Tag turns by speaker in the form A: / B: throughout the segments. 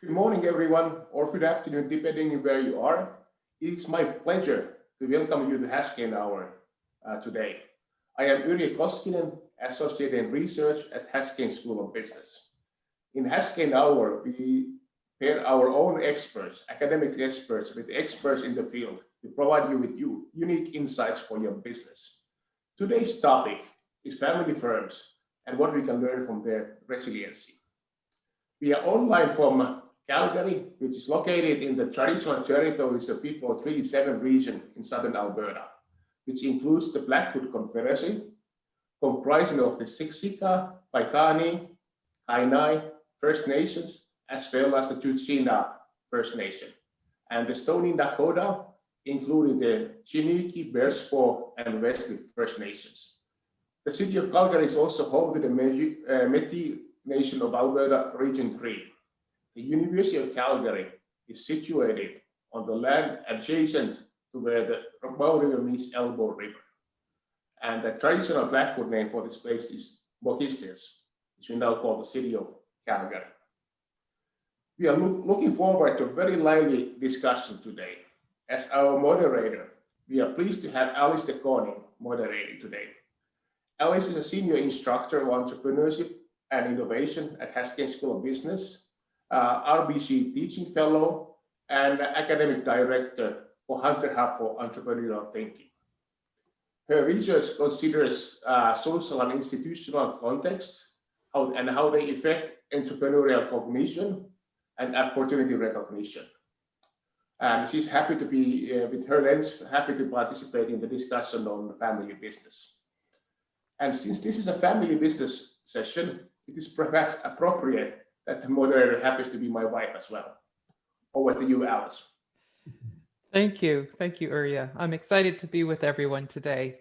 A: Good morning, everyone, or good afternoon, depending on where you are. It's my pleasure to welcome you to Haskayne Hour today. I am Yrjö Koskinen, Associate in Research at Haskayne School of Business. In Haskayne Hour, we pair our own experts, academic experts, with experts in the field to provide you with unique insights for your business. Today's topic is family firms and what we can learn from their resiliency. We are online from Calgary, which is located in the traditional territories of People Treaty 7 region in southern Alberta, which includes the Blackfoot Confederacy, comprising of the Siksika, Paikani, Kainai First Nations, as well as the Tsuut'ina First Nation, and the Stoney Nakoda, including the Chiniki, Bearspaw, and Wesley First Nations. The city of Calgary is also home to the Métis Nation of Alberta Region 3. The University of Calgary is situated on the land adjacent to where the Bow River meets Elbow River. And the traditional Blackfoot name for this place is Boquistes, which we now call the city of Calgary. We are looking forward to a very lively discussion today. As our moderator, we are pleased to have Alice DeConi moderating today. Alice is a senior instructor of entrepreneurship and innovation at Haskayne School of Business, RBC teaching fellow, and academic director for Hunter Hub for Entrepreneurial Thinking. Her research considers social and institutional contexts and how they affect entrepreneurial cognition and opportunity recognition. And she's happy to be, with her lens, happy to participate in the discussion on family business. And since this is a family business session, it is perhaps appropriate that the moderator happens to be my wife as well. Over to you, Alice.
B: Thank you. Thank you, Yrjö. I'm excited to be with everyone today.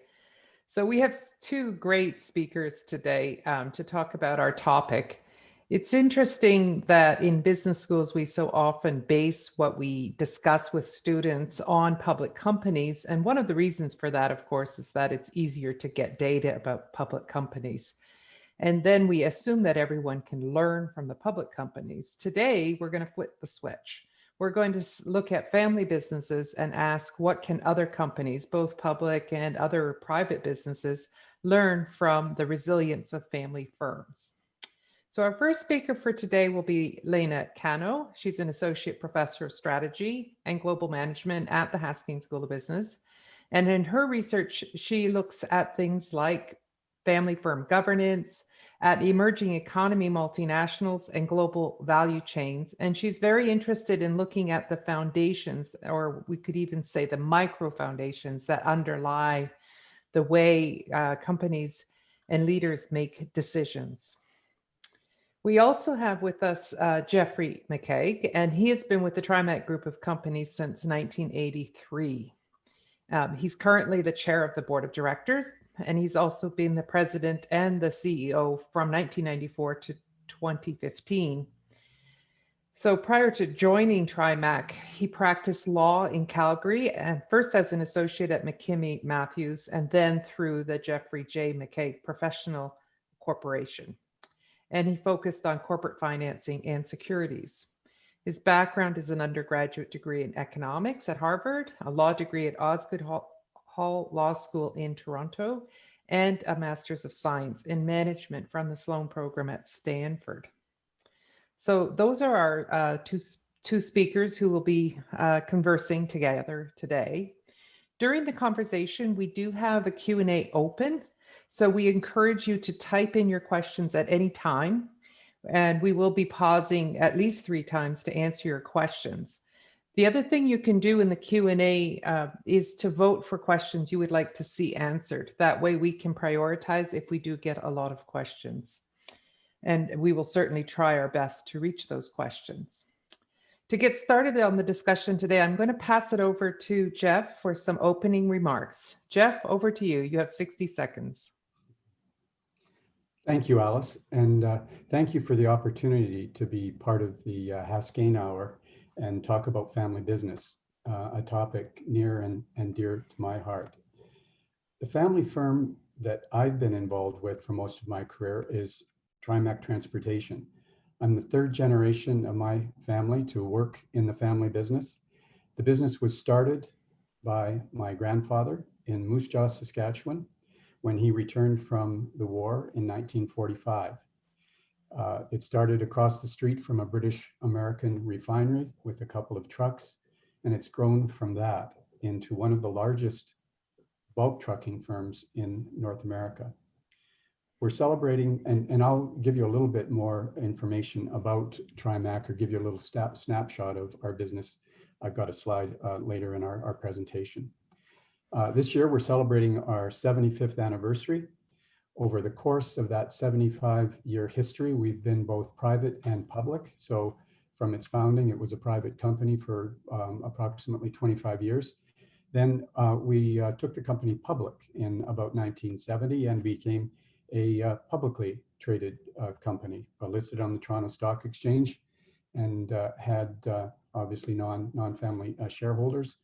B: So we have two great speakers today to talk about our topic. It's interesting that in business schools, we so often base what we discuss with students on public companies. And one of the reasons for that, of course, is that it's easier to get data about public companies. And then we assume that everyone can learn from the public companies. Today, we're going to flip the switch. We're going to look at family businesses and ask what can other companies, both public and other private businesses, learn from the resilience of family firms. So our first speaker for today will be Leena Cano. She's an associate professor of strategy and global management at the Haskayne School of Business. And in her research, she looks at things like family firm governance, at emerging economy multinationals and global value chains. And she's very interested in looking at the foundations, or we could even say the micro foundations that underlie the way companies and leaders make decisions. We also have with us Jeffrey Mckay, and he has been with the Trimac Group of companies since 1983. He's currently the chair of the board of directors, and he's also been the president and the CEO from 1994 to 2015. So prior to joining Trimac, he practiced law in Calgary, and first as an associate at McKimmey Matthews, and then through the Jeffrey J. Mckay Professional Corporation. And he focused on corporate financing and securities. His background is an undergraduate degree in economics at Harvard, a law degree at Osgoode Hall Law School in Toronto, and a master's of science in management from the Sloan program at Stanford. So those are our two speakers who will be conversing together today. During the conversation, we do have a Q&A open. So we encourage you to type in your questions at any time, and we will be pausing at least 3 times to answer your questions. The other thing you can do in the Q&A is to vote for questions you would like to see answered. That way we can prioritize if we do get a lot of questions. And we will certainly try our best to reach those questions. To get started on the discussion today, I'm going to pass it over to Jeff for some opening remarks. Jeff, over to you. You have 60 seconds.
C: Thank you, Alice, and thank you for the opportunity to be part of the Haskayne Hour and talk about family business, a topic near and dear to my heart. The family firm that I've been involved with for most of my career is Trimac Transportation. I'm the third generation of my family to work in the family business. The business was started by my grandfather in Moose Jaw, Saskatchewan, when he returned from the war in 1945. It started across the street from a British American refinery with a couple of trucks, and it's grown from that into one of the largest bulk trucking firms in North America. We're celebrating, and I'll give you a little bit more information about Trimac, or give you a little snapshot of our business. I've got a slide later in our presentation. This year, we're celebrating our 75th anniversary. Over the course of that 75-year history, we've been both private and public. So from its founding, it was a private company for approximately 25 years. Then we took the company public in about 1970 and became a publicly traded company, listed on the Toronto Stock Exchange, and had obviously non-family shareholders,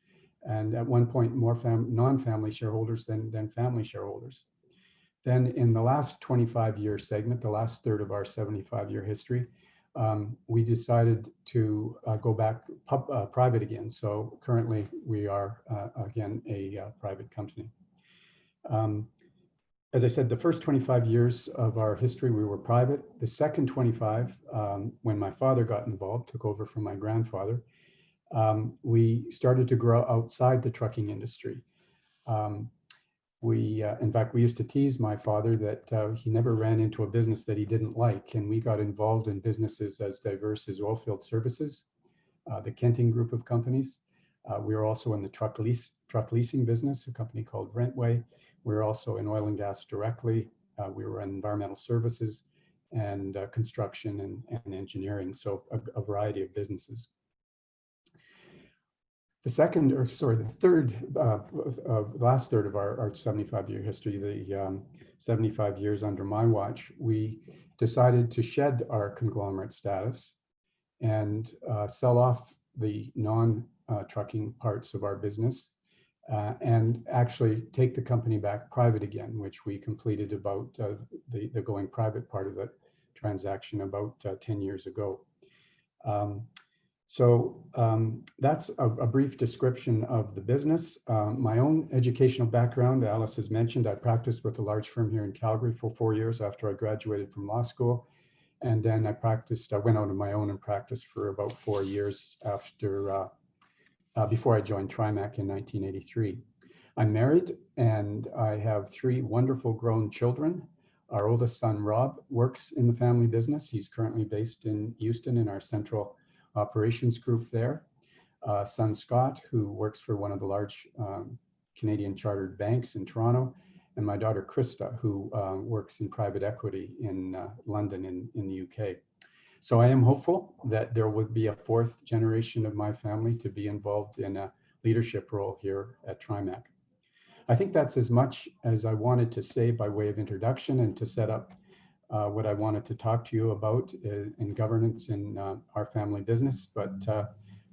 C: and at one point more non-family shareholders than family shareholders. Then in the last 25-year segment, the last third of our 75-year history, we decided to go back private again. So currently we are again a private company. As I said, the first 25 years of our history, we were private. The second 25, when my father got involved, took over from my grandfather, we started to grow outside the trucking industry. In fact, we used to tease my father that he never ran into a business that he didn't like, and we got involved in businesses as diverse as Oilfield Services, the Kenting group of companies. We were also in the truck leasing business, a company called Rentway. We were also in oil and gas directly. We were in environmental services and construction and engineering, so a variety of businesses. The last third of our 75-year history, the 75 years under my watch, we decided to shed our conglomerate status and sell off the non-trucking parts of our business and actually take the company back private again, which we completed about the going private part of the transaction about 10 years ago. That's a brief description of the business. My own educational background, Alice has mentioned, I practiced with a large firm here in Calgary for 4 years after I graduated from law school. And then I went out on my own and practiced for about 4 years before I joined Trimac in 1983. I'm married and I have 3 wonderful grown children. Our oldest son, Rob, works in the family business. He's currently based in Houston in our central operations group there. Son Scott, who works for one of the large Canadian chartered banks in Toronto, and my daughter Krista, who works in private equity in London in the UK. So I am hopeful that there will be a 4th generation of my family to be involved in a leadership role here at Trimac. I think that's as much as I wanted to say by way of introduction and to set up what I wanted to talk to you about in governance in our family business. But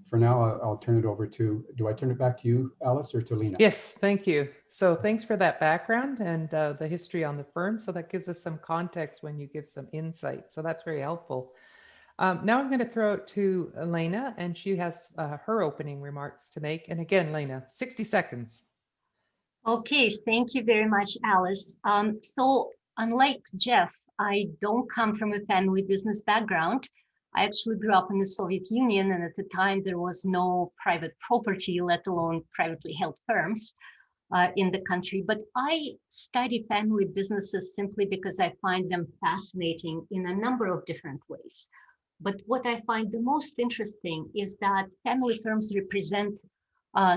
C: for now, I'll turn it over to, do I turn it back to you, Alice, or to Lena?
B: Yes, thank you. So thanks for that background and the history on the firm. So that gives us some context when you give some insight. So that's very helpful. Now I'm going to throw it to Elena, and she has her opening remarks to make. And again, Lena, 60 seconds.
D: Okay, thank you very much, Alice. So unlike Jeff, I don't come from a family business background. I actually grew up in the Soviet Union, and at the time there was no private property, let alone privately held firms in the country. But I study family businesses simply because I find them fascinating in a number of different ways. But what I find the most interesting is that family firms represent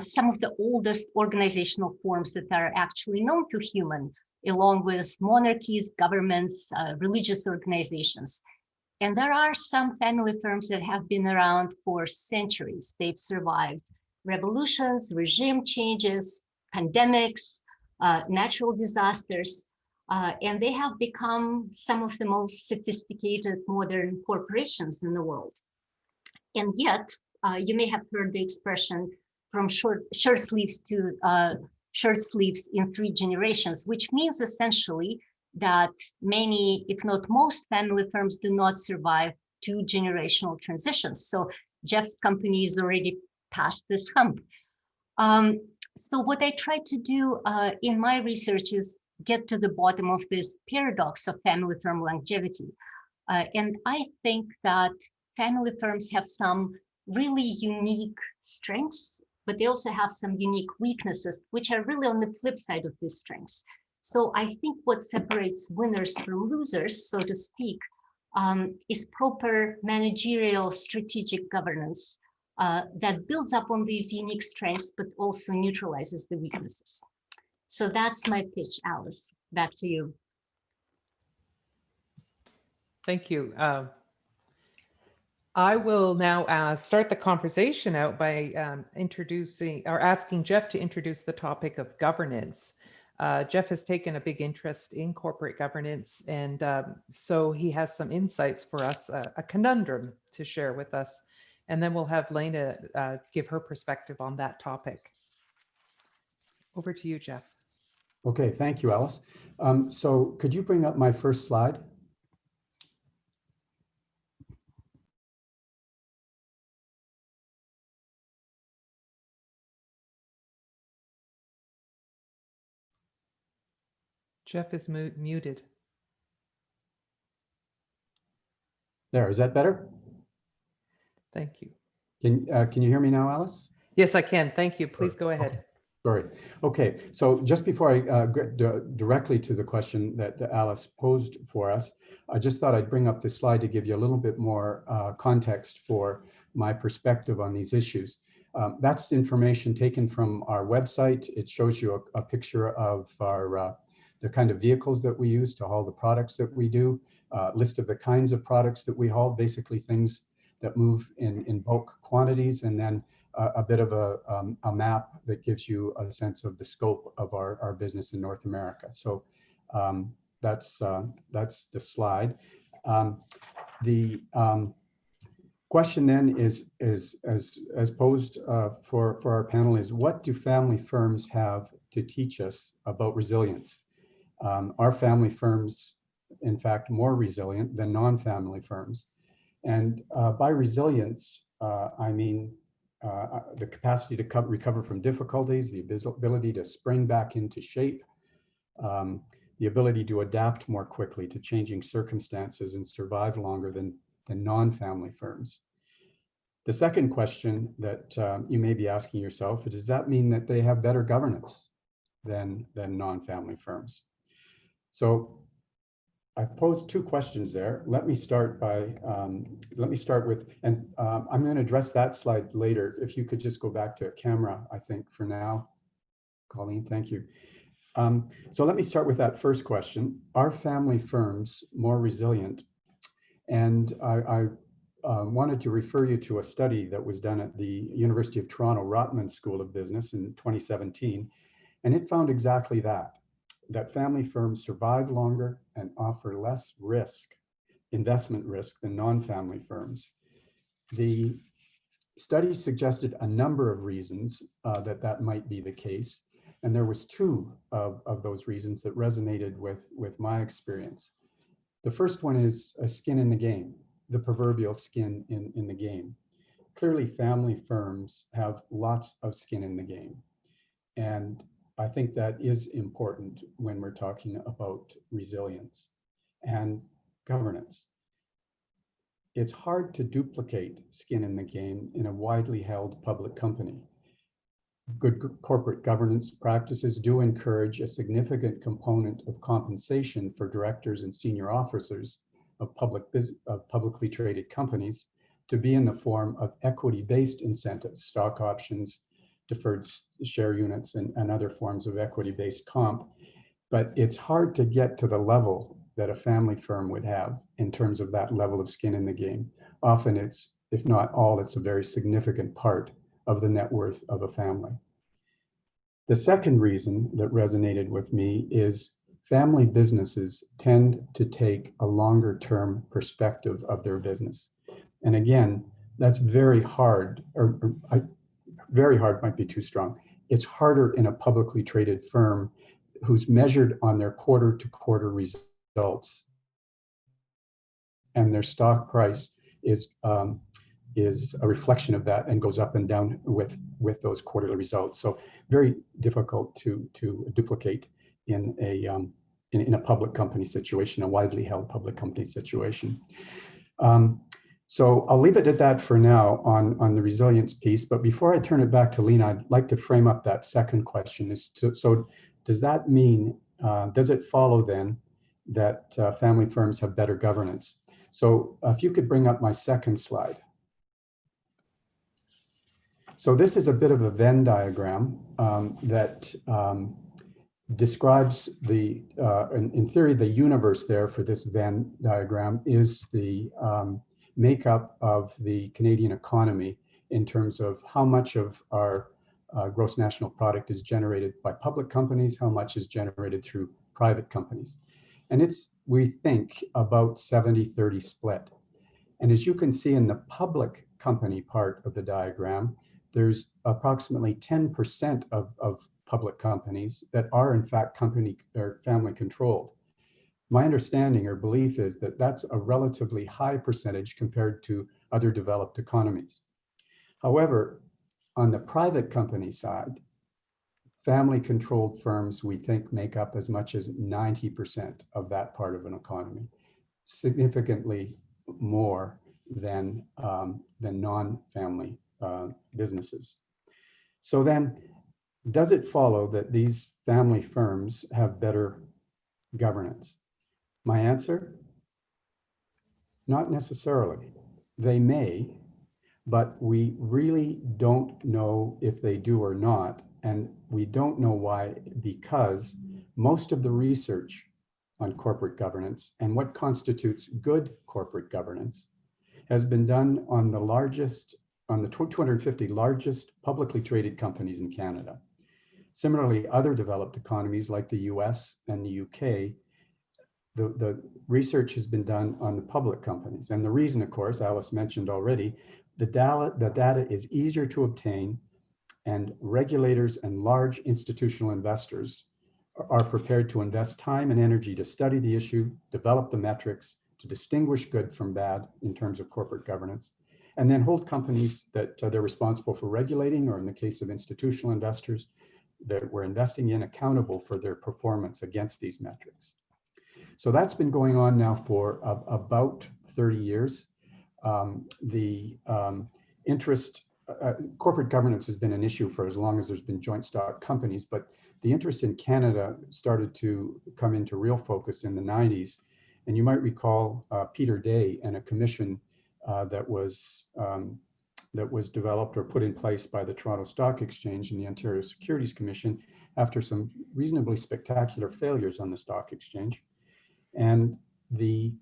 D: some of the oldest organizational forms that are actually known to human, along with monarchies, governments, religious organizations. And there are some family firms that have been around for centuries. They've survived revolutions, regime changes, pandemics, natural disasters, and they have become some of the most sophisticated modern corporations in the world. And yet, you may have heard the expression from shirt sleeves to shirt sleeves in 3 generations, which means essentially that many, if not most, family firms do not survive to generational transitions. So Jeff's company is already past this hump. So what I try to do in my research is get to the bottom of this paradox of family firm longevity. And I think that family firms have some really unique strengths, but they also have some unique weaknesses, which are really on the flip side of these strengths. So I think what separates winners from losers, so to speak, is proper managerial strategic governance that builds up on these unique strengths, but also neutralizes the weaknesses. So that's my pitch, Alice. Back to you.
B: Thank you. I will now start the conversation out by introducing or asking Jeff to introduce the topic of governance. Jeff has taken a big interest in corporate governance, and so he has some insights for us, a conundrum to share with us. And then we'll have Lena give her perspective on that topic. Over to you, Jeff.
C: Okay, thank you, Alice. So could you bring up my first slide?
B: Jeff is muted.
C: There, is that better?
B: Thank you.
C: Can you hear me now, Alice?
B: Yes, I can. Thank you. Please go ahead.
C: Okay. Sorry. Okay, so just before I get directly to the question that Alice posed for us, I just thought I'd bring up this slide to give you a little bit more context for my perspective on these issues. That's information taken from our website. It shows you a picture of our the kind of vehicles that we use to haul the products that we do, list of the kinds of products that we haul, basically things that move in bulk quantities, and then a bit of a map that gives you a sense of the scope of our business in North America. So that's the slide. The question then is as posed for our panel is, what do family firms have to teach us about resilience? Are family firms, in fact, more resilient than non-family firms? And by resilience, I mean the capacity to recover from difficulties, the ability to spring back into shape, the ability to adapt more quickly to changing circumstances and survive longer than non-family firms. The second question that you may be asking yourself is, does that mean that they have better governance than non-family firms? So I've posed two questions there. Let me start with, and I'm going to address that slide later. If you could just go back to camera, I think for now, Colleen, thank you. So let me start with that first question. Are family firms more resilient? And I wanted to refer you to a study that was done at the University of Toronto Rotman School of Business in 2017. And it found exactly that family firms survive longer and offer less investment risk than non-family firms. The study suggested a number of reasons that might be the case. And there was two of those reasons that resonated with my experience. The first one is a skin in the game, the proverbial skin in the game. Clearly, family firms have lots of skin in the game. And I think that is important when we're talking about resilience and governance. It's hard to duplicate skin in the game in a widely held public company. Good corporate governance practices do encourage a significant component of compensation for directors and senior officers of publicly traded companies to be in the form of equity-based incentives, stock options, deferred share units, and other forms of equity-based comp. But it's hard to get to the level that a family firm would have in terms of that level of skin in the game. Often it's, if not all, it's a very significant part of the net worth of a family. The second reason that resonated with me is family businesses tend to take a longer term perspective of their business. And again, that's very hard, very hard might be too strong. It's harder in a publicly traded firm who's measured on their quarter to quarter results. And their stock price is a reflection of that and goes up and down with those quarterly results. So very difficult to duplicate in a public company situation, a widely held public company situation. So I'll leave it at that for now on the resilience piece. But before I turn it back to Lena, I'd like to frame up that second question. So does that mean, does it follow then that family firms have better governance? So if you could bring up my second slide. So this is a bit of a Venn diagram that describes in theory, the universe there for this Venn diagram is the makeup of the Canadian economy in terms of how much of our gross national product is generated by public companies, how much is generated through private companies. And it's, we think, about 70-30 split. And as you can see in the public company part of the diagram, there's approximately 10% of public companies that are in fact company or family controlled. My understanding or belief is that that's a relatively high percentage compared to other developed economies. However, on the private company side, family controlled firms, we think, make up as much as 90% of that part of an economy, significantly more than non-family businesses. So then, does it follow that these family firms have better governance? My answer, not necessarily. They may, but we really don't know if they do or not. And we don't know why, because most of the research on corporate governance and what constitutes good corporate governance has been done on the 250 largest publicly traded companies in Canada. Similarly, other developed economies like the US and the UK, the research has been done on the public companies. And the reason, of course, Alice mentioned already, the data is easier to obtain, and regulators and large institutional investors are prepared to invest time and energy to study the issue, develop the metrics, to distinguish good from bad in terms of corporate governance, and then hold companies that they're responsible for regulating, or in the case of institutional investors that we're investing in, accountable for their performance against these metrics. So that's been going on now for about 30 years. Corporate governance has been an issue for as long as there's been joint stock companies, but the interest in Canada started to come into real focus in the 90s. And you might recall Peter Day and a commission that was developed or put in place by the Toronto Stock Exchange and the Ontario Securities Commission after some reasonably spectacular failures on the stock exchange. And the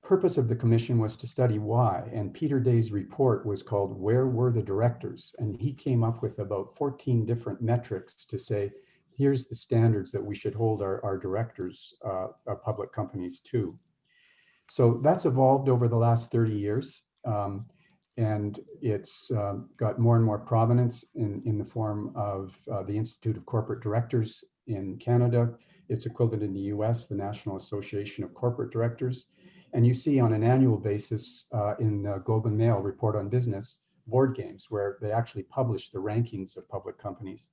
C: purpose of the commission was to study why. And Peter Day's report was called "Where Were the Directors?" And he came up with about 14 different metrics to say, here's the standards that we should hold our directors of public companies to. So that's evolved over the last 30 years. And it's got more and more prominence in the form of the Institute of Corporate Directors in Canada. It's equivalent in the US, the National Association of Corporate Directors. And you see on an annual basis in the Globe and Mail Report on Business, board games, where they actually publish the rankings of public companies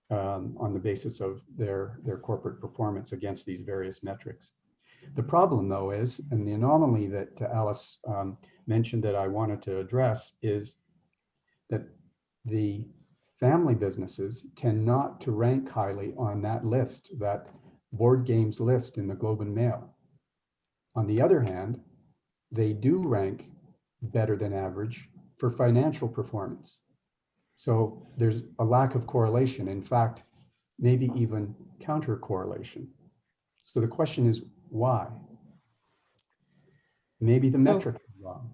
C: on the basis of their corporate performance against these various metrics. The problem, though, is, and the anomaly that Alice mentioned that I wanted to address, is that the family businesses tend not to rank highly on that list, that board games list in the Globe and Mail. On the other hand, they do rank better than average for financial performance. So there's a lack of correlation. In fact, maybe even counter correlation. So the question is, why? Maybe the metric is wrong.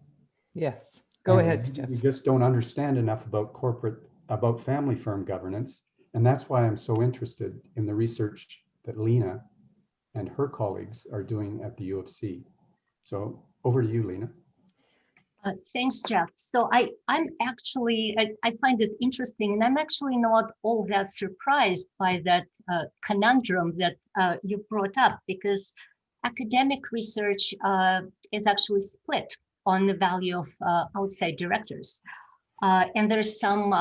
B: Yes, go ahead, Jeff.
C: We just don't understand enough about family firm governance. And that's why I'm so interested in the research that Lena and her colleagues are doing at the U of C. So over to you, Lena.
D: Thanks, Jeff. So I find it interesting, and I'm actually not all that surprised by that conundrum that you brought up, because academic research is actually split on the value of outside directors. And there's some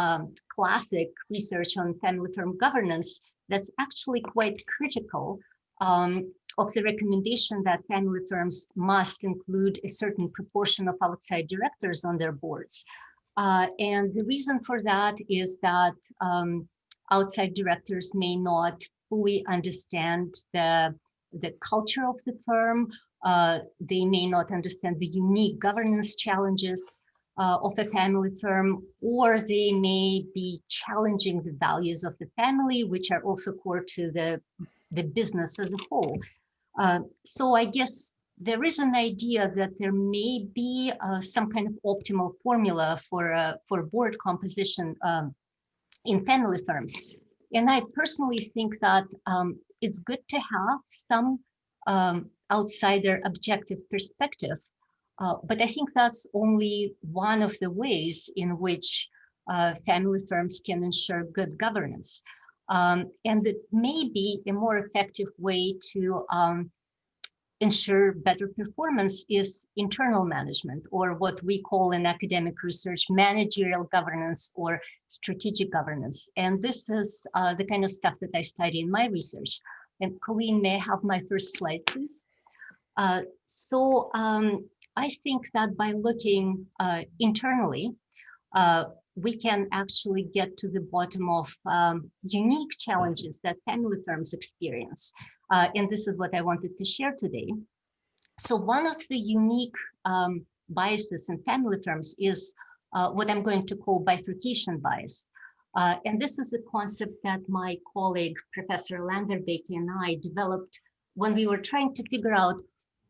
D: classic research on family firm governance that's actually quite critical of the recommendation that family firms must include a certain proportion of outside directors on their boards. And the reason for that is that outside directors may not fully understand the culture of the firm. They may not understand the unique governance challenges of a family firm, or they may be challenging the values of the family, which are also core to the business as a whole. So I guess there is an idea that there may be some kind of optimal formula for board composition in family firms. And I personally think that it's good to have some outsider objective perspective. But I think that's only one of the ways in which family firms can ensure good governance. And it may be a more effective way to ensure better performance is internal management, or what we call in academic research managerial governance or strategic governance. And this is the kind of stuff that I study in my research. And Colleen, may I have my first slide, please? So I think that by looking internally, we can actually get to the bottom of unique challenges that family firms experience. And this is what I wanted to share today. So one of the unique biases in family firms is what I'm going to call bifurcation bias. And this is a concept that my colleague, Professor Landerbeke, and I developed when we were trying to figure out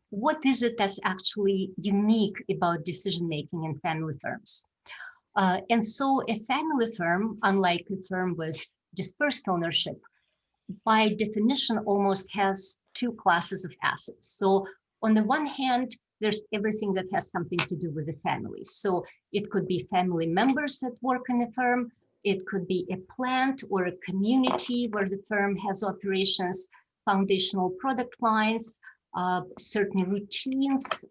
D: what is it that's actually unique about decision-making in family firms. And so a family firm, unlike a firm with dispersed ownership, by definition almost has two classes of assets. So on the one hand, there's everything that has something to do with the family. So it could be family members that work in the firm. It could be a plant or a community where the firm has operations, foundational product lines, certain routines,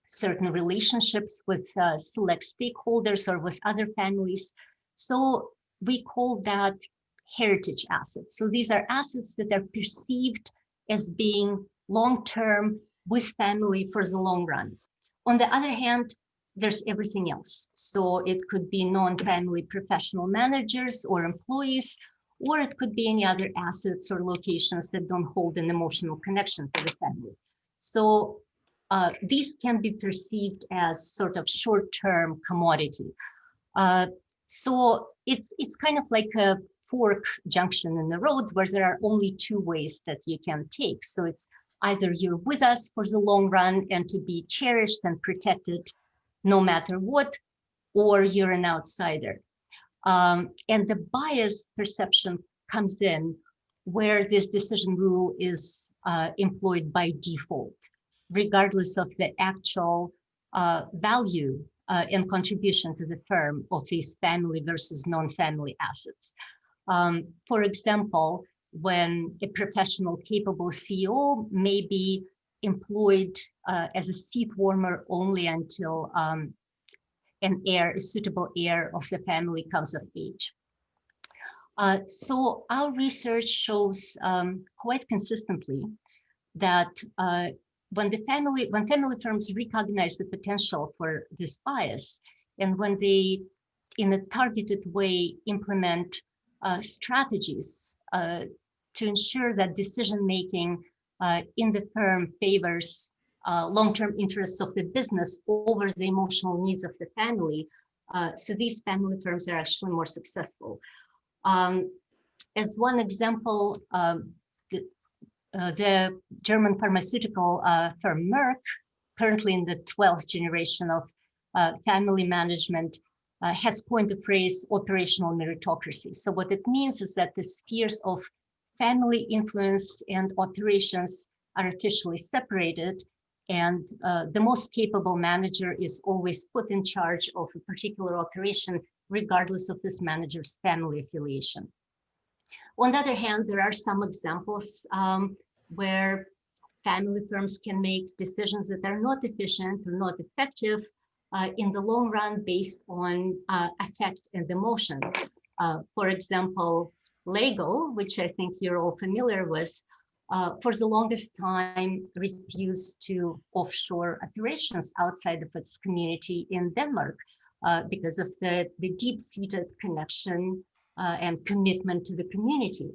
D: certain relationships with select stakeholders or with other families. So we call that heritage assets. So these are assets that are perceived as being long-term with family for the long run. On the other hand, there's everything else. So it could be non-family professional managers or employees, or it could be any other assets or locations that don't hold an emotional connection to the family. So these can be perceived as sort of short-term commodity. So it's kind of like a fork junction in the road where there are only two ways that you can take. So it's either you're with us for the long run and to be cherished and protected no matter what, or you're an outsider. And the bias perception comes in where this decision rule is employed by default, regardless of the actual value and contribution to the firm of these family versus non-family assets. For example, when a professional capable CEO may be employed as a seat warmer only until a suitable heir of the family comes of age. So our research shows quite consistently that when family firms recognize the potential for this bias, and when they, in a targeted way, implement strategies to ensure that decision-making in the firm favors long-term interests of the business over the emotional needs of the family, so these family firms are actually more successful. As one example, the German pharmaceutical firm Merck, currently in the 12th generation of family management, has coined the phrase operational meritocracy. So what it means is that the spheres of family influence and operations are officially separated, and the most capable manager is always put in charge of a particular operation, regardless of this manager's family affiliation. On the other hand, there are some examples where family firms can make decisions that are not efficient or not effective in the long run based on affect and emotion. For example, Lego, which I think you're all familiar with, for the longest time refused to offshore operations outside of its community in Denmark because of the deep-seated connection and commitment to the community.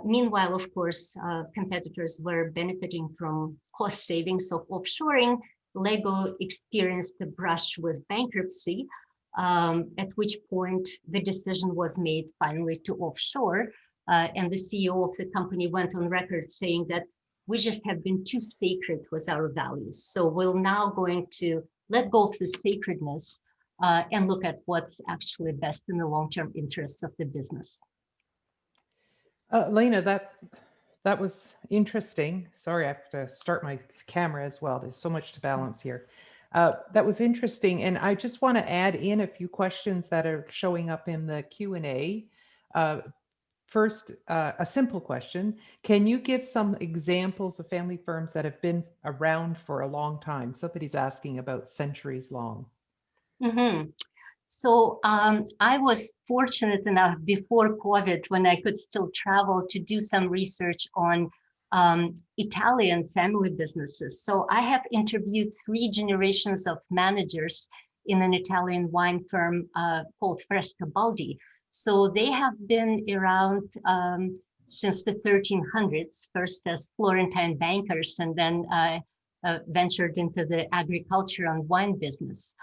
D: Meanwhile, of course, competitors were benefiting from cost savings of offshoring. Lego experienced a brush with bankruptcy, at which point the decision was made finally to offshore. And the CEO of the company went on record saying that we just have been too sacred with our values. So we're now going to let go of the sacredness and look at what's actually best in the long-term interests of the business.
B: Lena, that was interesting. Sorry, I have to start my camera as well. There's so much to balance here. That was interesting. And I just want to add in a few questions that are showing up in the Q&A. First, a simple question. Can you give some examples of family firms that have been around for a long time? Somebody's asking about centuries long.
D: Mm-hmm. So I was fortunate enough before COVID, when I could still travel, to do some research on Italian family businesses. So I have interviewed 3 generations of managers in an Italian wine firm called Frescobaldi. So they have been around since the 1300s, first as Florentine bankers, and then ventured into the agriculture and wine business.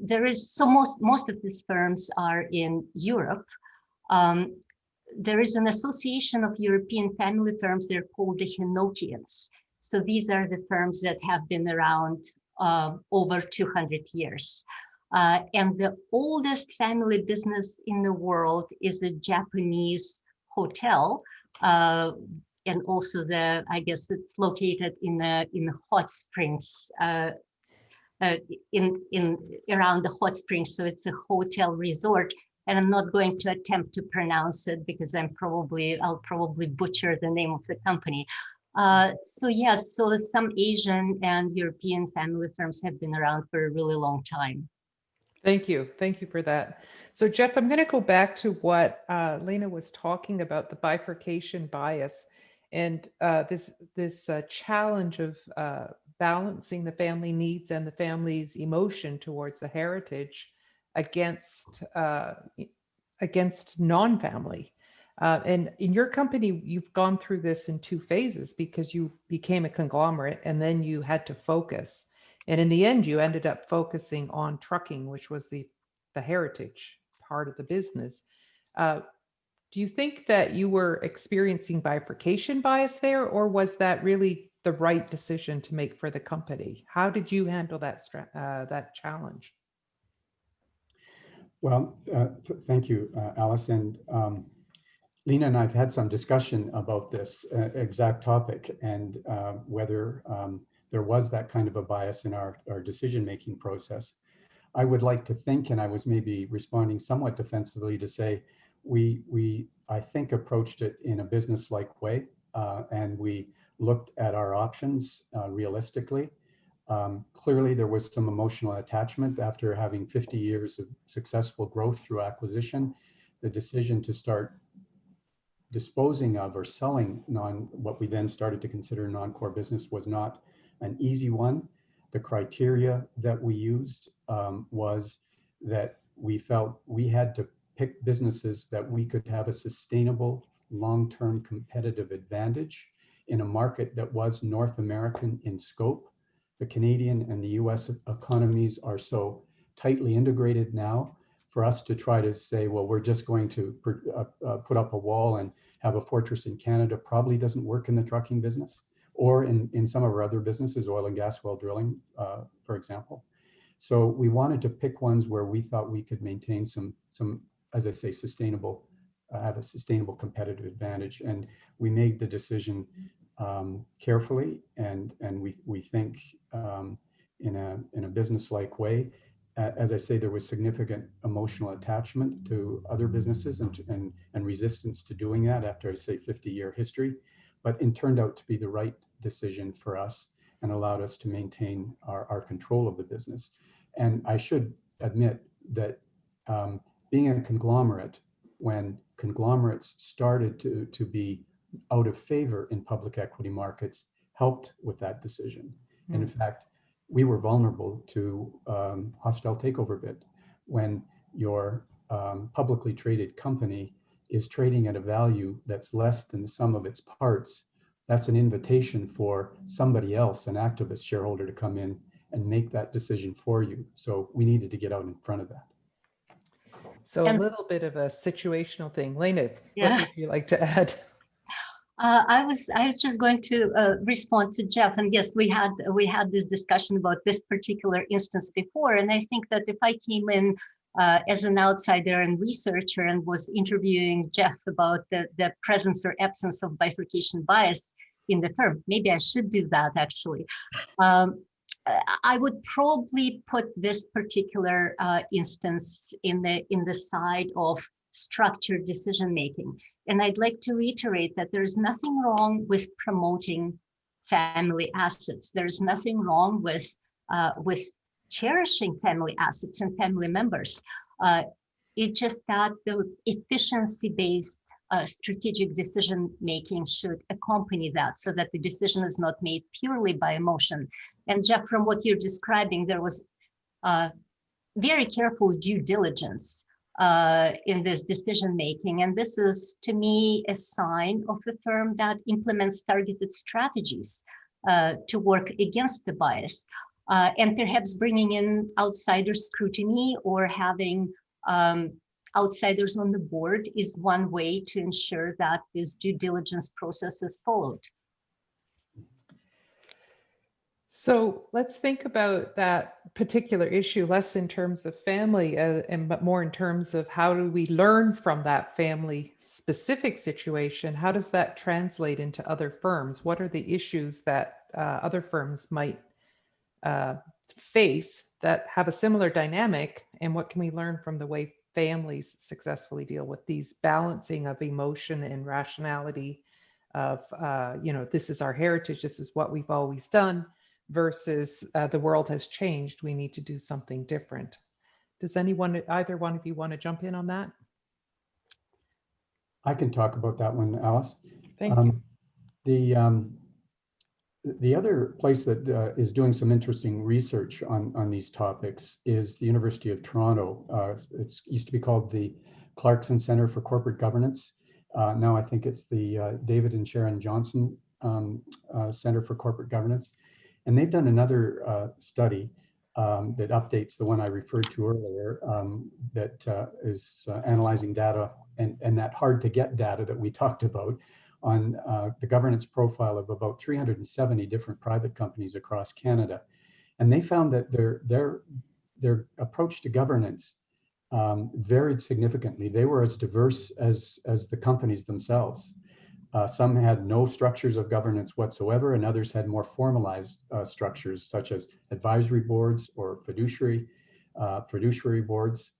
D: There is, so most of these firms are in Europe. There is an association of European family firms. They're called the Henokians. So these are the firms that have been around over 200 years. And the oldest family business in the world is a Japanese hotel. And also I guess it's located in the hot springs, around the hot springs, so it's a hotel resort, and I'm not going to attempt to pronounce it because I'll probably butcher the name of the company. So yes, so some Asian and European family firms have been around for a really long time.
B: Thank you for that. So Jeff, I'm going to go back to what Lena was talking about, the bifurcation bias, and this challenge of balancing the family needs and the family's emotion towards the heritage against non-family. And in your company, you've gone through this in 2 phases because you became a conglomerate and then you had to focus. And in the end, you ended up focusing on trucking, which was the heritage part of the business. Do you think that you were experiencing bifurcation bias there, or was that really the right decision to make for the company? How did you handle that challenge?
C: Well, thank you, Alice. And Lena and I have had some discussion about this exact topic and whether there was that kind of a bias in our decision-making process. I would like to think, and I was maybe responding somewhat defensively to say, we I think approached it in a business-like way, and we looked at our options realistically. Clearly, there was some emotional attachment after having 50 years of successful growth through acquisition. The decision to start disposing of or selling what we then started to consider non-core business was not an easy one. The criteria that we used was that we felt we had to pick businesses that we could have a sustainable long-term competitive advantage in a market that was North American in scope. The Canadian and the US economies are so tightly integrated now. For us to try to say, well, we're just going to put up a wall and have a fortress in Canada probably doesn't work in the trucking business or in some of our other businesses, oil and gas well drilling, for example. So we wanted to pick ones where we thought we could maintain some, as I say, sustainable, have a sustainable competitive advantage. And we made the decision carefully, and we think in a business-like way. As I say, there was significant emotional attachment to other businesses and resistance to doing that after, I say, 50-year history, but it turned out to be the right decision for us and allowed us to maintain our control of the business. And I should admit that being a conglomerate, when conglomerates started to be out of favor in public equity markets, helped with that decision. And in fact, we were vulnerable to hostile takeover bid. When your publicly traded company is trading at a value that's less than the sum of its parts, that's an invitation for somebody else, an activist shareholder, to come in and make that decision for you. So we needed to get out in front of that.
B: So a
D: And-
B: little bit of a situational thing. Lena,
D: Yeah.
B: what would you like to add?
D: I was just going to respond to Jeff, and yes, we had this discussion about this particular instance before, and I think that if I came in as an outsider and researcher and was interviewing Jeff about the presence or absence of bifurcation bias in the firm, maybe I should do that actually. I would probably put this particular instance in the side of structured decision making. And I'd like to reiterate that there's nothing wrong with promoting family assets. There's nothing wrong with cherishing family assets and family members. It's just that the efficiency-based strategic decision making should accompany that, so that the decision is not made purely by emotion. And Jeff, from what you're describing, there was very careful due diligence in this decision making. And this is, to me, a sign of a firm that implements targeted strategies to work against the bias. And perhaps bringing in outsider scrutiny or having outsiders on the board is one way to ensure that this due diligence process is followed.
B: So let's think about that particular issue less in terms of family but more in terms of how do we learn from that family specific situation? How does that translate into other firms? What are the issues that other firms might face that have a similar dynamic? And what can we learn from the way families successfully deal with these balancing of emotion and rationality of, this is our heritage, this is what we've always done, versus the world has changed, we need to do something different. Does either one of you want to jump in on that?
C: I can talk about that one, Alice.
B: Thank you.
C: The other place that is doing some interesting research on these topics is the University of Toronto. It used to be called the Clarkson Center for Corporate Governance. Now I think it's the David and Sharon Johnson Center for Corporate Governance. And they've done another study that updates the one I referred to earlier that is analyzing data and that hard to get data that we talked about on the governance profile of about 370 different private companies across Canada. And they found that their approach to governance varied significantly. They were as diverse as the companies themselves. Some had no structures of governance whatsoever, and others had more formalized structures, such as advisory boards or fiduciary boards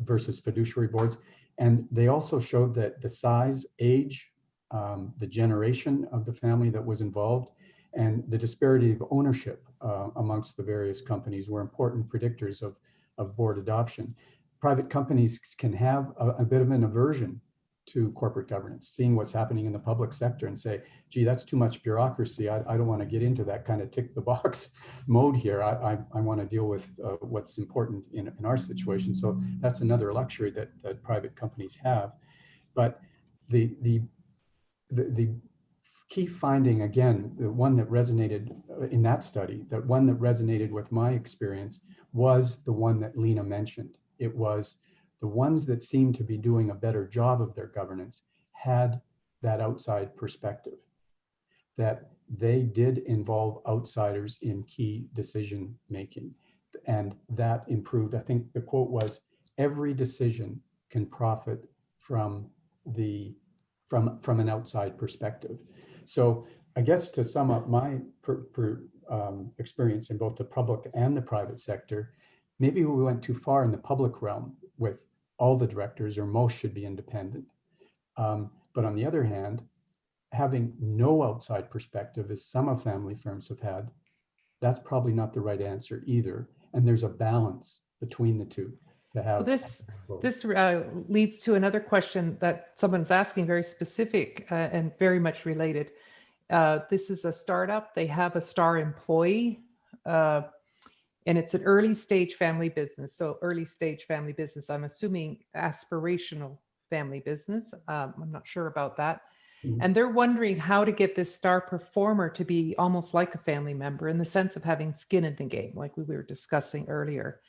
C: versus fiduciary boards. And they also showed that the size, age, the generation of the family that was involved, and the disparity of ownership amongst the various companies were important predictors of board adoption. Private companies can have a bit of an aversion to corporate governance, seeing what's happening in the public sector and say, gee, that's too much bureaucracy. I don't want to get into that kind of tick the box mode here. I want to deal with what's important in our situation. So that's another luxury that private companies have. But the key finding, again, the one that resonated in that study, that one that resonated with my experience was the one that Lena mentioned. It was the ones that seemed to be doing a better job of their governance had that outside perspective, that they did involve outsiders in key decision making. And that improved. I think the quote was, every decision can profit from an outside perspective. So I guess to sum up my experience in both the public and the private sector, maybe we went too far in the public realm with all the directors, or most should be independent. But on the other hand, having no outside perspective, as some of family firms have had, that's probably not the right answer either. And there's a balance between the two to have.
B: This leads to another question that someone's asking, very specific and very much related. This is a startup. They have a star employee, and it's an early stage family business. So early stage family business, I'm assuming aspirational family business. I'm not sure about that. And they're wondering how to get this star performer to be almost like a family member in the sense of having skin in the game, like we were discussing earlier.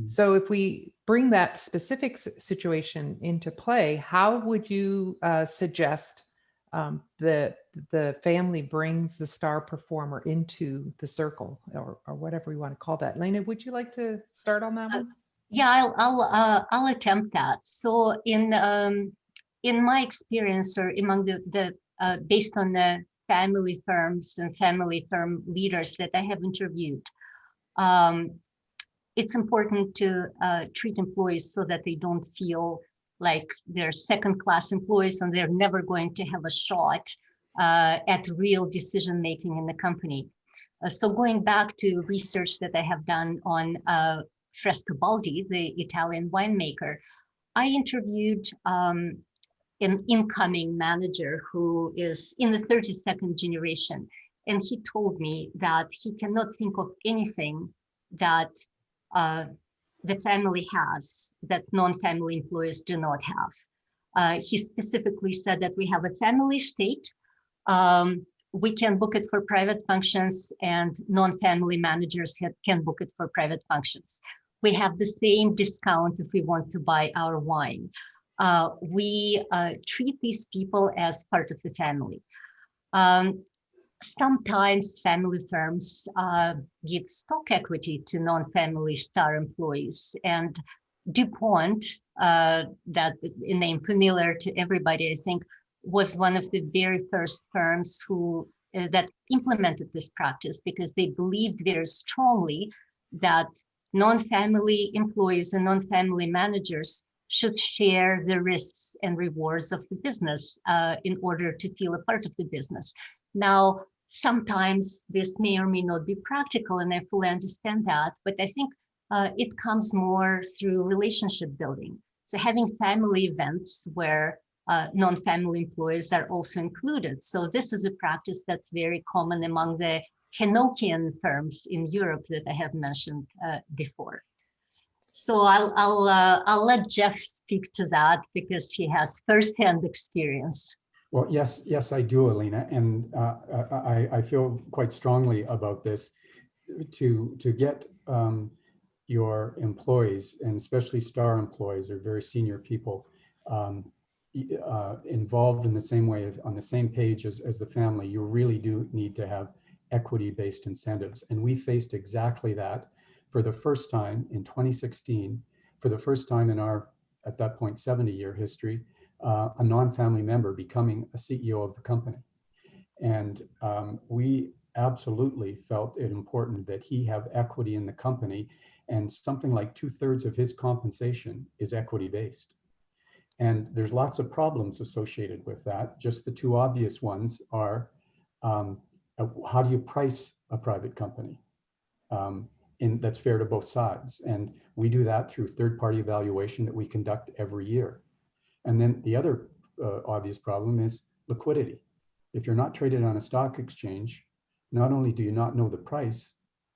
B: So if we bring that specific situation into play, how would you suggest that the family brings the star performer into the circle, or whatever we want to call that? Lena, would you like to start on that one?
D: Yeah, I'll attempt that. So in my experience, or among the based on the family firms and family firm leaders that I have interviewed, it's important to treat employees so that they don't feel like they're second-class employees and they're never going to have a shot at real decision-making in the company. So going back to research that I have done on Frescobaldi, the Italian winemaker, I interviewed an incoming manager who is in the 32nd generation. And he told me that he cannot think of anything that the family has that non-family employees do not have. He specifically said that we have a family estate. We can book it for private functions, and non-family managers can book it for private functions. We have the same discount if we want to buy our wine. We treat these people as part of the family. Sometimes family firms give stock equity to non-family star employees, and DuPont, that a name familiar to everybody, I think, was one of the very first firms who that implemented this practice because they believed very strongly that non-family employees and non-family managers should share the risks and rewards of the business in order to feel a part of the business. Now, sometimes this may or may not be practical, and I fully understand that, but I think it comes more through relationship building. So having family events where non-family employees are also included. So this is a practice that's very common among the Henokian firms in Europe that I have mentioned before. So I'll let Jeff speak to that because he has firsthand experience.
C: Well, yes, I do, Alina, and I feel quite strongly about this. To get your employees, and especially star employees or very senior people, involved in the same way, as on the same page as the family, you really do need to have equity-based incentives. And we faced exactly that for the first time in 2016, for the first time in our, at that point, 70-year history, a non-family member becoming a CEO of the company. And we absolutely felt it important that he have equity in the company, and something like 2/3 of his compensation is equity-based. And there's lots of problems associated with that. Just the two obvious ones are, how do you price a private company that's fair to both sides? And we do that through third-party evaluation that we conduct every year. And then the other obvious problem is liquidity. If you're not traded on a stock exchange, not only do you not know the price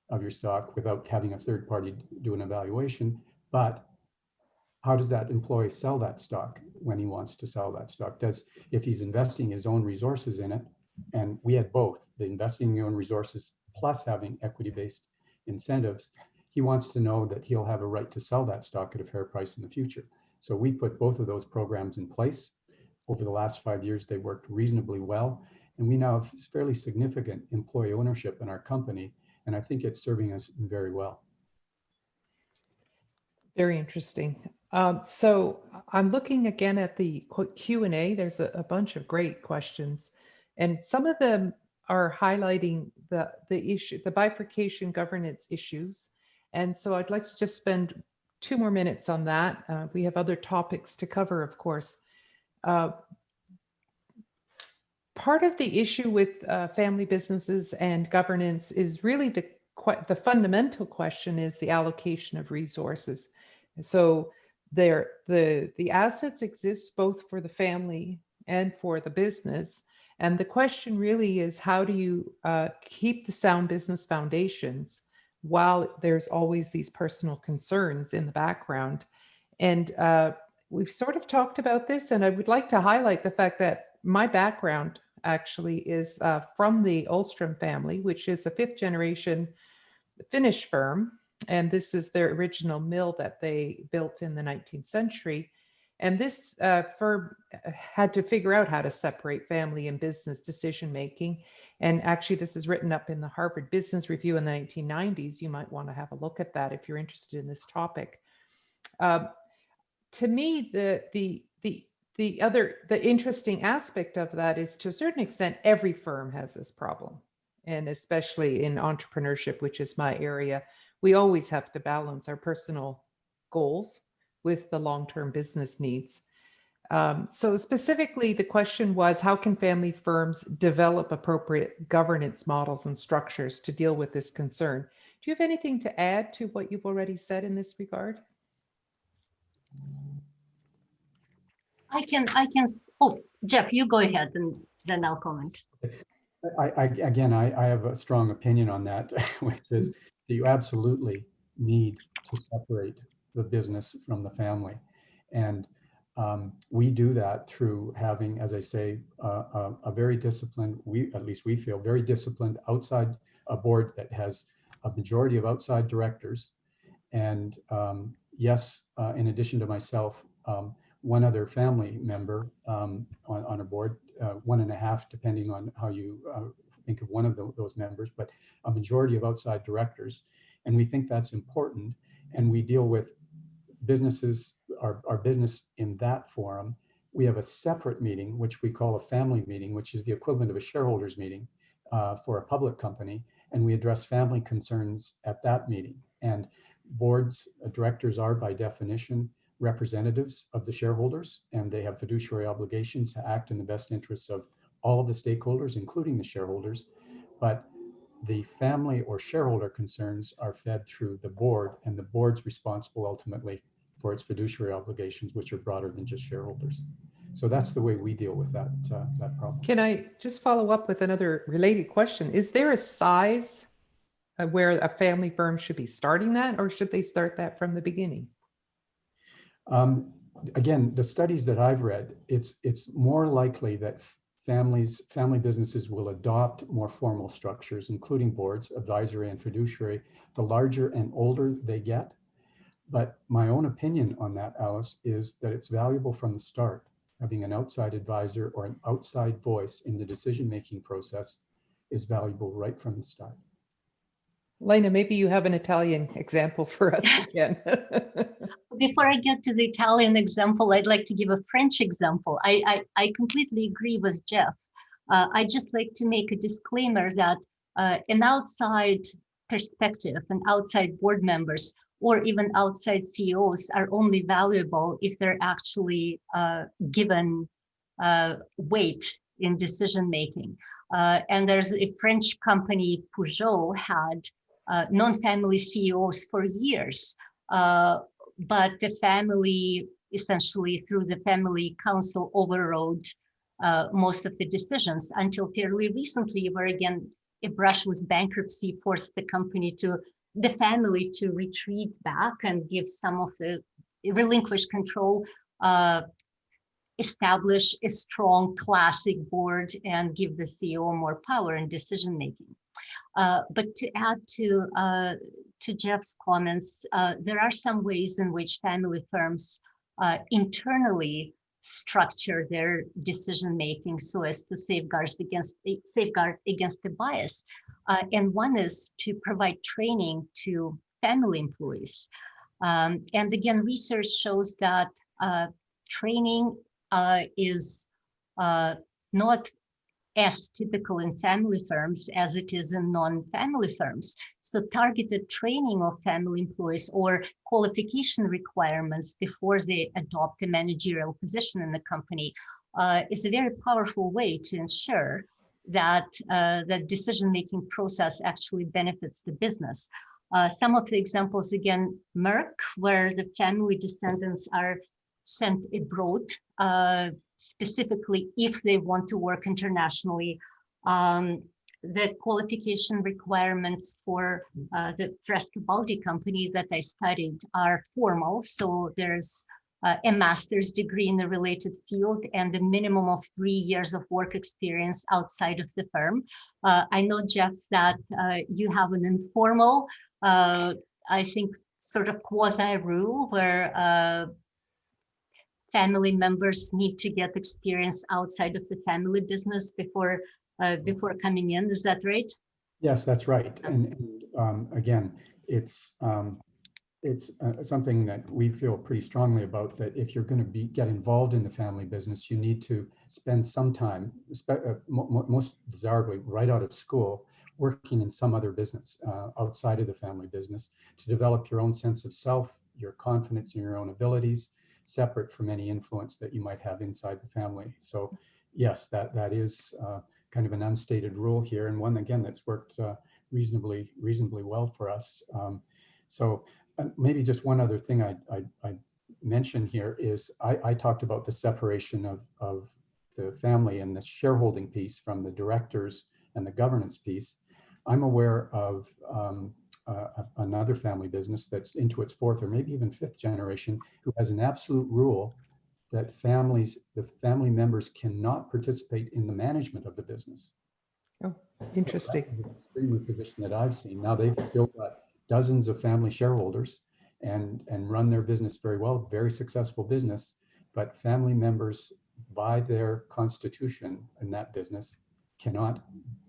C: of your stock without having a third party do an evaluation, but how does that employee sell that stock when he wants to sell that stock? If he's investing his own resources in it, and we had both, the investing in your own resources plus having equity-based incentives, he wants to know that he'll have a right to sell that stock at a fair price in the future. So we put both of those programs in place. Over the last 5 years, they worked reasonably well. And we now have fairly significant employee ownership in our company. And I think it's serving us very well.
B: Very interesting. So I'm looking again at the Q&A. There's a bunch of great questions. And some of them are highlighting the issue, the bifurcation governance issues. And so I'd like to just spend 2 more minutes on that. We have other topics to cover, of course. part of the issue with family businesses and governance is really the fundamental question is the allocation of resources. So the assets exist both for the family and for the business. And the question really is, how do you keep the sound business foundations while there's always these personal concerns in the background? And we've sort of talked about this, and I would like to highlight the fact that my background actually is from the Ulstrom family, which is a fifth generation Finnish firm. And this is their original mill that they built in the 19th century. And this firm had to figure out how to separate family and business decision making. And actually, this is written up in the Harvard Business Review in the 1990s. You might want to have a look at that if you're interested in this topic. To me, the interesting aspect of that is, to a certain extent, every firm has this problem. And especially in entrepreneurship, which is my area, we always have to balance our personal goals with the long-term business needs. So specifically, the question was, how can family firms develop appropriate governance models and structures to deal with this concern? Do you have anything to add to what you've already said in this regard?
D: I can, oh, Jeff, you go ahead and then I'll comment.
C: I have a strong opinion on that, which is that you absolutely need to separate the business from the family. And we do that through having, as I say, a very disciplined, at least we feel, very disciplined outside a board that has a majority of outside directors. And yes, in addition to myself, one other family member on a board, one and a half, depending on how you think of one of those members, but a majority of outside directors. And we think that's important. And we deal with businesses, our business in that forum. We have a separate meeting, which we call a family meeting, which is the equivalent of a shareholders meeting for a public company. And we address family concerns at that meeting. And boards, directors are by definition representatives of the shareholders, and they have fiduciary obligations to act in the best interests of all of the stakeholders, including the shareholders. But the family or shareholder concerns are fed through the board, and the board's responsible ultimately for its fiduciary obligations, which are broader than just shareholders. So that's the way we deal with that problem.
B: Can I just follow up with another related question? Is there a size where a family firm should be starting that, or should they start that from the beginning?
C: Again, the studies that I've read, it's more likely that family businesses will adopt more formal structures, including boards, advisory and fiduciary, the larger and older they get. But my own opinion on that, Alice, is that it's valuable from the start. Having an outside advisor or an outside voice in the decision-making process is valuable right from the start.
B: Lena, maybe you have an Italian example for us again.
D: Before I get to the Italian example, I'd like to give a French example. I completely agree with Jeff. I just like to make a disclaimer that an outside perspective and outside board members or even outside CEOs are only valuable if they're actually given weight in decision making. And there's a French company, Peugeot, had non-family CEOs for years, but the family, essentially through the family council, overrode most of the decisions until fairly recently, where again, a brush with bankruptcy forced the family to retreat back and give some of the relinquished control, establish a strong classic board and give the CEO more power in decision making. But to add to Jeff's comments, there are some ways in which family firms internally structure their decision making so as to safeguard against the bias. And one is to provide training to family employees. And again, research shows that training is not as typical in family firms as it is in non-family firms. So targeted training of family employees or qualification requirements before they adopt a managerial position in the company is a very powerful way to ensure that the decision-making process actually benefits the business. Some of the examples, again, Merck, where the family descendants are sent abroad, specifically if they want to work internationally. The qualification requirements for the Frescobaldi company that I studied are formal. So there's a master's degree in the related field and a minimum of 3 years of work experience outside of the firm. I know, Jeff, that you have an informal, I think, sort of quasi rule where family members need to get experience outside of the family business before coming in. Is that right?
C: Yes, that's right. And again, it's something that we feel pretty strongly about, that if you're going to get involved in the family business, you need to spend some time, most desirably right out of school, working in some other business outside of the family business to develop your own sense of self, your confidence in your own abilities, separate from any influence that you might have inside the family. So yes, that is kind of an unstated rule here, and one, again, that's worked reasonably well for us. Maybe just one other thing I'd mention here is I talked about the separation of the family and the shareholding piece from the directors and the governance piece. I'm aware of another family business that's into its fourth or maybe even fifth generation who has an absolute rule that the family members cannot participate in the management of the business.
B: Oh, interesting.
C: So that's an extremely position that I've seen. Now they've still got dozens of family shareholders and run their business very well, very successful business, but family members by their constitution in that business cannot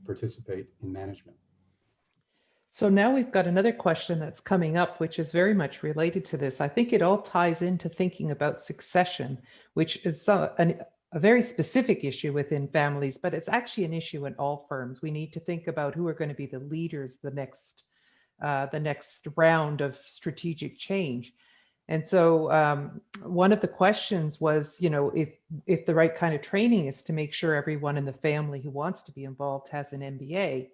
C: participate in management.
B: So now we've got another question that's coming up, which is very much related to this. I think it all ties into thinking about succession, which is a very specific issue within families, but it's actually an issue in all firms. We need to think about who are going to be the leaders the next round of strategic change. And so one of the questions was, if the right kind of training is to make sure everyone in the family who wants to be involved has an MBA.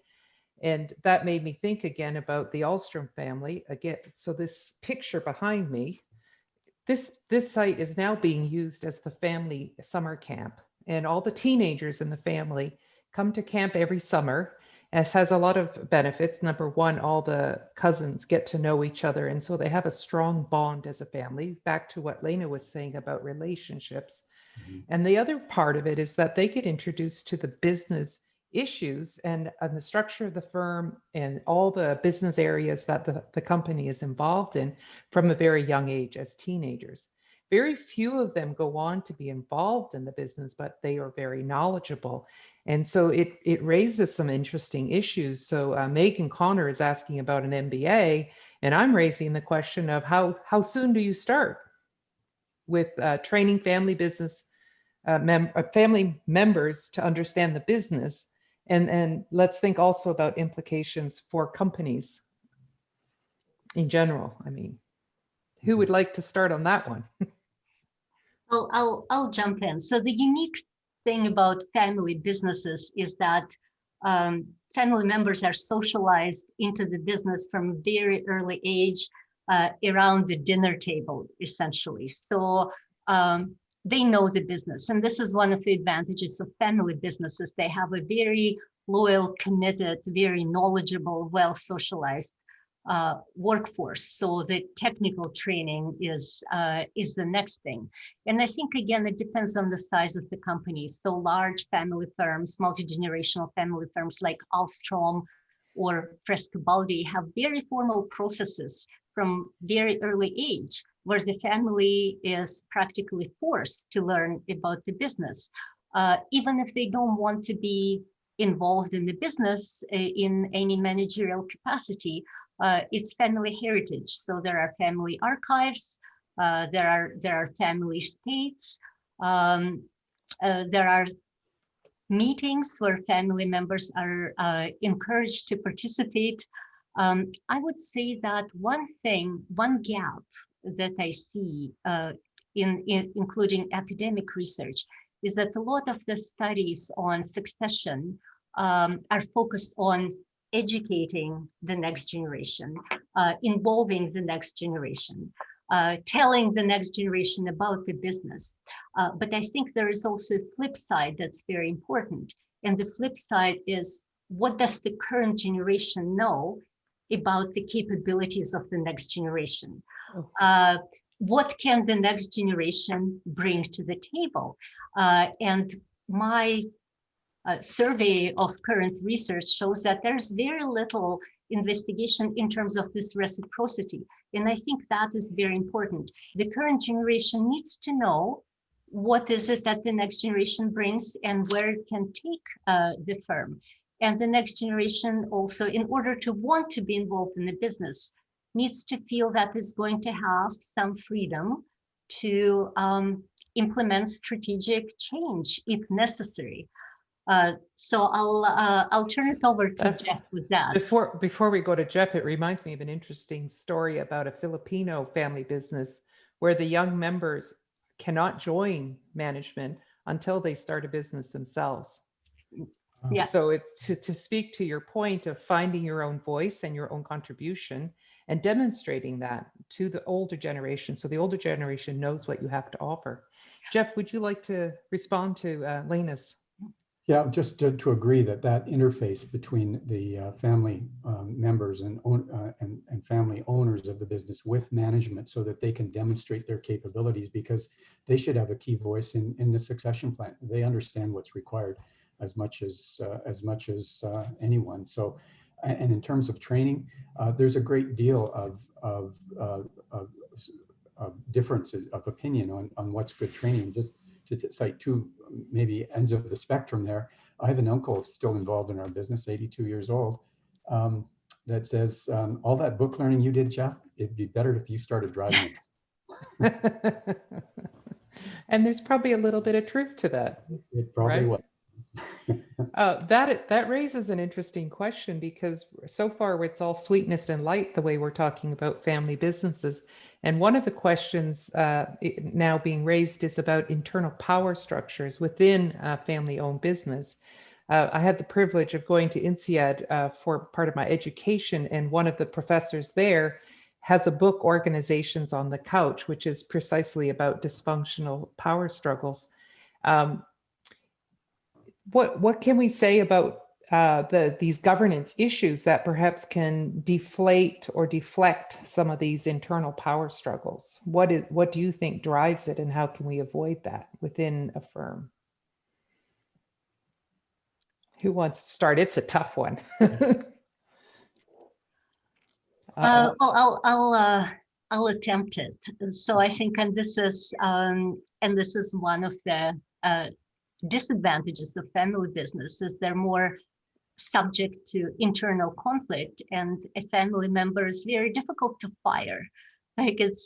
B: And that made me think again about the Ahlstrom family. Again, so this picture behind me, this site is now being used as the family summer camp. And all the teenagers in the family come to camp every summer. It has a lot of benefits. Number one, all the cousins get to know each other. And so they have a strong bond as a family, back to what Lena was saying about relationships. Mm-hmm. And the other part of it is that they get introduced to the business issues and the structure of the firm and all the business areas that the company is involved in from a very young age as teenagers. Very few of them go on to be involved in the business, but they are very knowledgeable. And so it raises some interesting issues. So Megan Connor is asking about an MBA, and I'm raising the question of how soon do you start with training family business family members to understand the business? And let's think also about implications for companies in general. I mean, who would like to start on that one?
D: I'll jump in. So the unique thing about family businesses is that family members are socialized into the business from a very early age around the dinner table, essentially. So they know the business. And this is one of the advantages of family businesses. They have a very loyal, committed, very knowledgeable, well-socialized workforce. So the technical training is the next thing. And I think, again, it depends on the size of the company. So large family firms, multi-generational family firms like Ahlstrom or Frescobaldi have very formal processes from very early age, where the family is practically forced to learn about the business. Even if they don't want to be involved in the business in any managerial capacity, it's family heritage. So there are family archives, there are family states, there are meetings where family members are encouraged to participate. I would say that one gap that I see including academic research is that a lot of the studies on succession are focused on educating the next generation, involving the next generation, telling the next generation about the business. But I think there is also a flip side that's very important. And the flip side is, what does the current generation know about the capabilities of the next generation? What can the next generation bring to the table? And my survey of current research shows that there's very little investigation in terms of this reciprocity. And I think that is very important. The current generation needs to know what is it that the next generation brings and where it can take the firm. And the next generation also, in order to want to be involved in the business, needs to feel that it's going to have some freedom to implement strategic change if necessary. So I'll turn it over to Jeff with that.
B: Before we go to Jeff, it reminds me of an interesting story about a Filipino family business where the young members cannot join management until they start a business themselves.
D: Yeah.
B: So it's to speak to your point of finding your own voice and your own contribution and demonstrating that to the older generation. So the older generation knows what you have to offer. Jeff, would you like to respond to Lena's?
C: Yeah, just to agree that interface between the family members and family owners of the business with management, so that they can demonstrate their capabilities, because they should have a key voice in the succession plan. They understand what's required as much as anyone. So, and in terms of training, there's a great deal of differences of opinion on what's good training. Just to cite two maybe ends of the spectrum there, I have an uncle still involved in our business, 82 years old, that says, all that book learning you did, Jeff, it'd be better if you started driving it.
B: And there's probably a little bit of truth to that.
C: It probably was.
B: That raises an interesting question, because so far it's all sweetness and light the way we're talking about family businesses. And one of the questions now being raised is about internal power structures within a family-owned business. I had the privilege of going to INSEAD for part of my education, and one of the professors there has a book, Organizations on the Couch, which is precisely about dysfunctional power struggles. What can we say about these governance issues that perhaps can deflate or deflect some of these internal power struggles? What do you think drives it, and how can we avoid that within a firm? Who wants to start? It's a tough one.
D: Well, I'll attempt it. So I think, and this is one of the disadvantages of family businesses. They're more subject to internal conflict, and a family member is very difficult to fire. Like it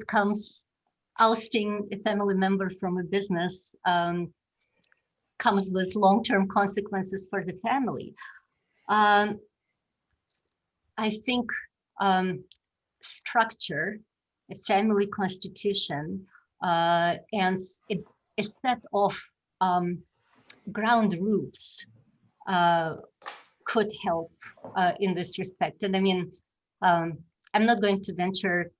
D: comes, ousting a family member from a business comes with long-term consequences for the family. I think structure, a family constitution, and a set of ground rules could help in this respect. And I mean, I'm not going to venture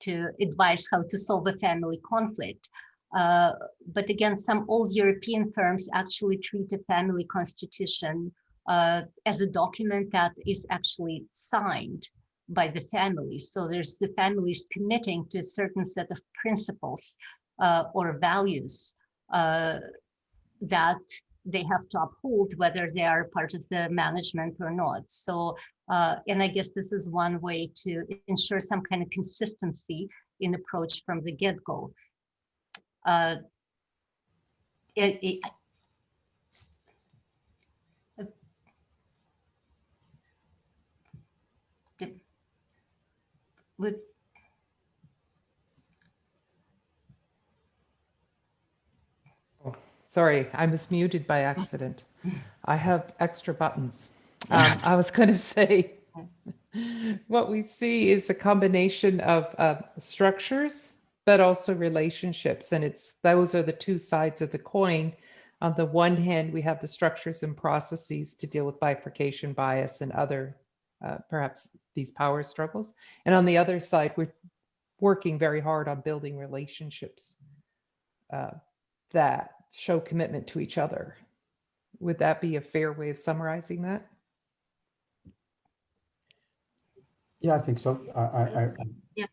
D: to advise how to solve a family conflict. But again, some old European firms actually treat a family constitution as a document that is actually signed by the family. So there's the families committing to a certain set of principles or values that they have to uphold, whether they are part of the management or not. So, and I guess this is one way to ensure some kind of consistency in approach from the get-go.
B: Sorry, I was muted by accident. I have extra buttons. I was going to say, what we see is a combination of structures but also relationships. And those are the two sides of the coin. On the one hand, we have the structures and processes to deal with bifurcation bias and other, perhaps these power struggles. And on the other side, we're working very hard on building relationships that show commitment to each other. Would that be a fair way of summarizing that?
C: Yeah, I think so.
D: Yeah.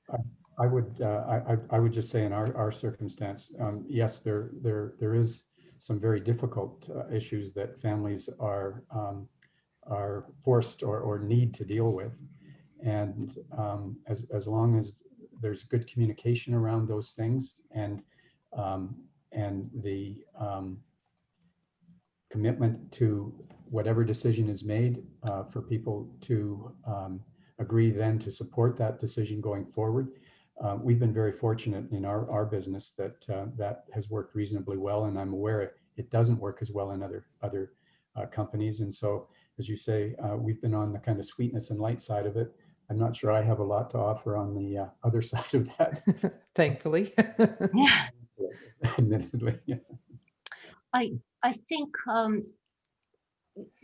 C: I would just say in our circumstance, yes, there is some very difficult issues that families are forced or need to deal with, and as long as there's good communication around those things and the commitment to whatever decision is made for people to agree then to support that decision going forward. We've been very fortunate in our business that that has worked reasonably well, and I'm aware it doesn't work as well in other companies. And so, as you say, we've been on the kind of sweetness and light side of it. I'm not sure I have a lot to offer on the other side of that.
B: Thankfully.
D: Yeah,
C: Admittedly, yeah.
D: I think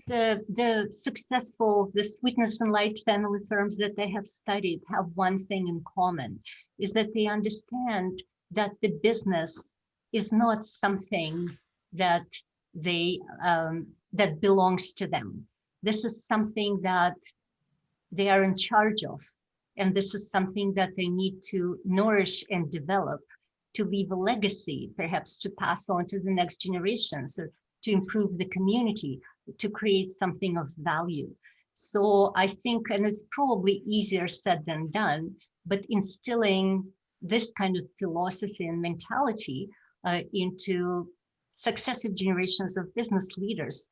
D: the successful, the Sweetness and Light family firms that they have studied have one thing in common, is that they understand that the business is not something that they that belongs to them. This is something that they are in charge of, and this is something that they need to nourish and develop to leave a legacy, perhaps to pass on to the next generation, so to improve the community, to create something of value. So I think, and it's probably easier said than done, but instilling this kind of philosophy and mentality into successive generations of business leaders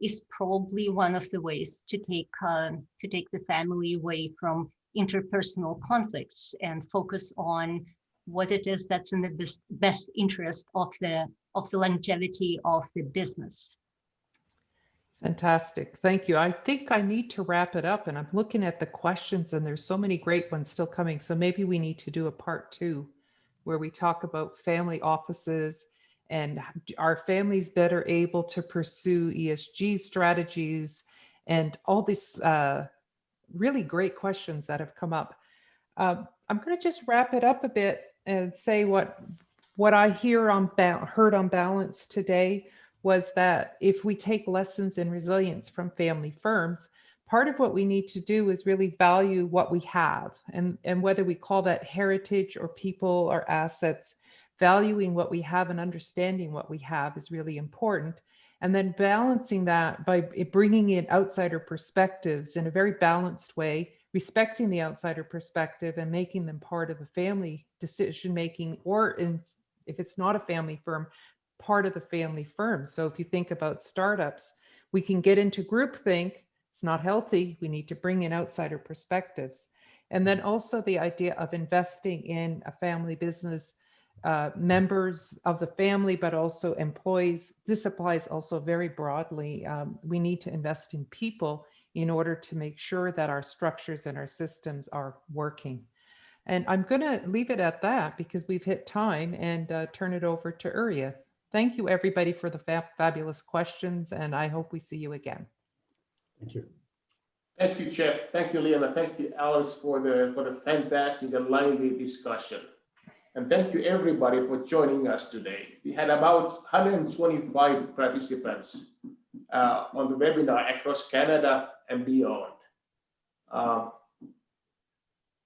D: is probably one of the ways to take the family away from interpersonal conflicts and focus on what it is that's in the best interest of the longevity of the business.
B: Fantastic. Thank you. I think I need to wrap it up, and I'm looking at the questions, and there's so many great ones still coming. So maybe we need to do a part 2 where we talk about family offices and are families better able to pursue ESG strategies and all these really great questions that have come up. I'm going to just wrap it up a bit and say what I heard on balance today was that if we take lessons in resilience from family firms, part of what we need to do is really value what we have, and whether we call that heritage or people or assets, valuing what we have and understanding what we have is really important. And then balancing that by bringing in outsider perspectives in a very balanced way, respecting the outsider perspective and making them part of the family decision making, or if it's not a family firm, part of the family firm. So if you think about startups, we can get into groupthink. It's not healthy. We need to bring in outsider perspectives. And then also the idea of investing in a family business, members of the family, but also employees. This applies also very broadly. We need to invest in people in order to make sure that our structures and our systems are working. And I'm going to leave it at that because we've hit time, and turn it over to Uriah. Thank you, everybody, for the fabulous questions, and I hope we see you again.
C: Thank you.
A: Thank you, Jeff. Thank you, Liana. Thank you, Alice, for the fantastic and lively discussion. And thank you, everybody, for joining us today. We had about 125 participants on the webinar across Canada and beyond.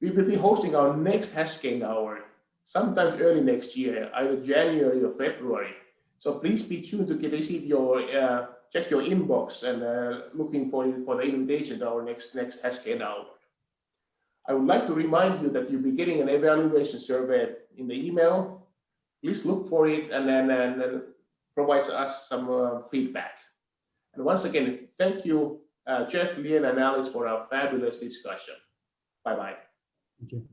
A: We will be hosting our next Haskayne Hour sometime early next year, either January or February. So please be tuned to receive your check your inbox and looking for the invitation to our next Haskayne Hour. I would like to remind you that you'll be getting an evaluation survey in the email. Please look for it and then provide us some feedback. And once again, thank you, Jeff, Lian, and Alice for our fabulous discussion. Bye-bye.
C: Thank you.